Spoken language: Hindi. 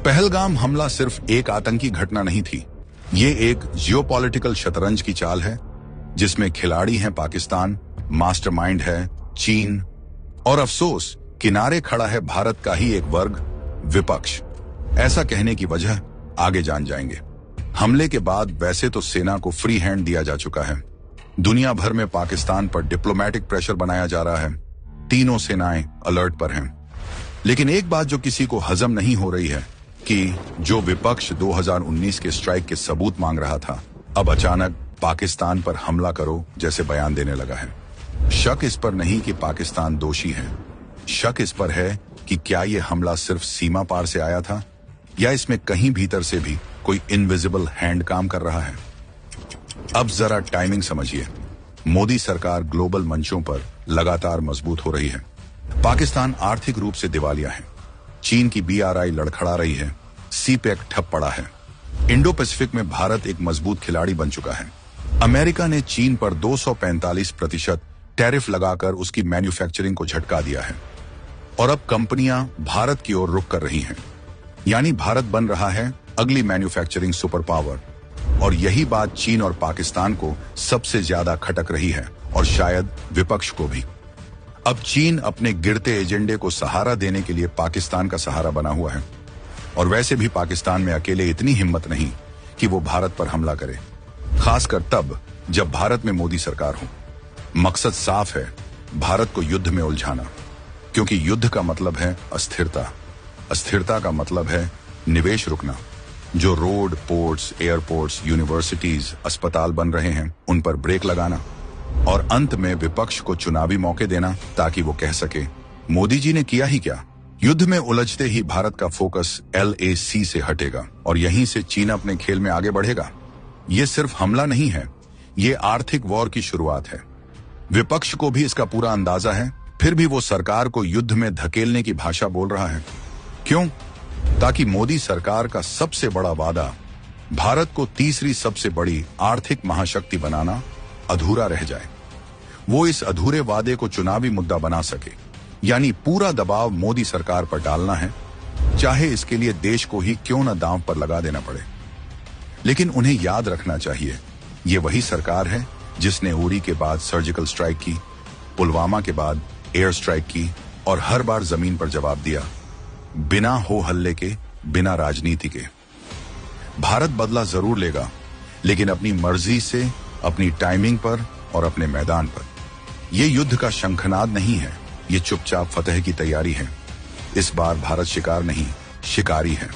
पहलगाम हमला सिर्फ एक आतंकी घटना नहीं थी, ये एक जियोपॉलिटिकल शतरंज की चाल है जिसमें खिलाड़ी हैं पाकिस्तान, मास्टरमाइंड है चीन और अफसोस किनारे खड़ा है भारत का ही एक वर्ग, विपक्ष। ऐसा कहने की वजह आगे जान जाएंगे। हमले के बाद वैसे तो सेना को फ्री हैंड दिया जा चुका है, दुनिया भर में पाकिस्तान पर डिप्लोमेटिक प्रेशर बनाया जा रहा है, तीनों सेनाएं अलर्ट पर हैं। लेकिन एक बात जो किसी को हजम नहीं हो रही है कि जो विपक्ष 2019 के स्ट्राइक के सबूत मांग रहा था, अब अचानक पाकिस्तान पर हमला करो जैसे बयान देने लगा है। शक इस पर नहीं कि पाकिस्तान दोषी है, शक इस पर है कि क्या यह हमला सिर्फ सीमा पार से आया था या इसमें कहीं भीतर से भी कोई इनविजिबल हैंड काम कर रहा है। अब जरा टाइमिंग समझिए। मोदी सरकार ग्लोबल मंचों पर लगातार मजबूत हो रही है। पाकिस्तान आर्थिक रूप से दिवालिया है, चीन की BRI लड़खड़ा रही है, CPEC ठप पड़ा है, इंडो पैसिफिक में भारत एक मजबूत खिलाड़ी बन चुका है। अमेरिका ने चीन पर 245% टैरिफ लगाकर उसकी मैन्युफैक्चरिंग को झटका दिया है और अब कंपनियां भारत की ओर रुख कर रही हैं। यानी भारत बन रहा है अगली मैन्युफैक्चरिंग सुपर पावर। और यही बात चीन और पाकिस्तान को सबसे ज्यादा खटक रही है और शायद विपक्ष को भी। अब चीन अपने गिरते एजेंडे को सहारा देने के लिए पाकिस्तान का सहारा बना हुआ है और वैसे भी पाकिस्तान में अकेले इतनी हिम्मत नहीं कि वो भारत पर हमला करे, खासकर तब जब भारत में मोदी सरकार हो। मकसद साफ है, भारत को युद्ध में उलझाना, क्योंकि युद्ध का मतलब है अस्थिरता, अस्थिरता का मतलब है निवेश रुकना। जो रोड, पोर्ट्स, एयरपोर्ट्स, यूनिवर्सिटीज, अस्पताल बन रहे हैं उन पर ब्रेक लगाना और अंत में विपक्ष को चुनावी मौके देना ताकि वो कह सके मोदी जी ने किया ही क्या। युद्ध में उलझते ही भारत का फोकस LAC से हटेगा और यहीं से चीन अपने खेल में आगे बढ़ेगा। ये सिर्फ हमला नहीं है, ये आर्थिक वॉर की शुरुआत है। विपक्ष को भी इसका पूरा अंदाजा है, फिर भी वो सरकार को युद्ध में धकेलने की भाषा बोल रहा है। क्यों? ताकि मोदी सरकार का सबसे बड़ा वादा, भारत को तीसरी सबसे बड़ी आर्थिक महाशक्ति बनाना, अधूरा रह जाए। वो इस अधूरे वादे को चुनावी मुद्दा बना सके, यानी पूरा दबाव मोदी सरकार पर डालना है, चाहे इसके लिए देश को ही क्यों न दांव पर लगा देना पड़े। लेकिन उन्हें याद रखना चाहिए, ये वही सरकार है जिसने उरी के बाद सर्जिकल स्ट्राइक की, पुलवामा के बाद एयर स्ट्राइक की और हर बार जमीन पर जवाब दिया, बिना हो हल्ले के, बिना राजनीति के। भारत बदला जरूर लेगा, लेकिन अपनी मर्जी से, अपनी टाइमिंग पर और अपने मैदान पर। यह युद्ध का शंखनाद नहीं है, ये चुपचाप फतह की तैयारी है। इस बार भारत शिकार नहीं, शिकारी है।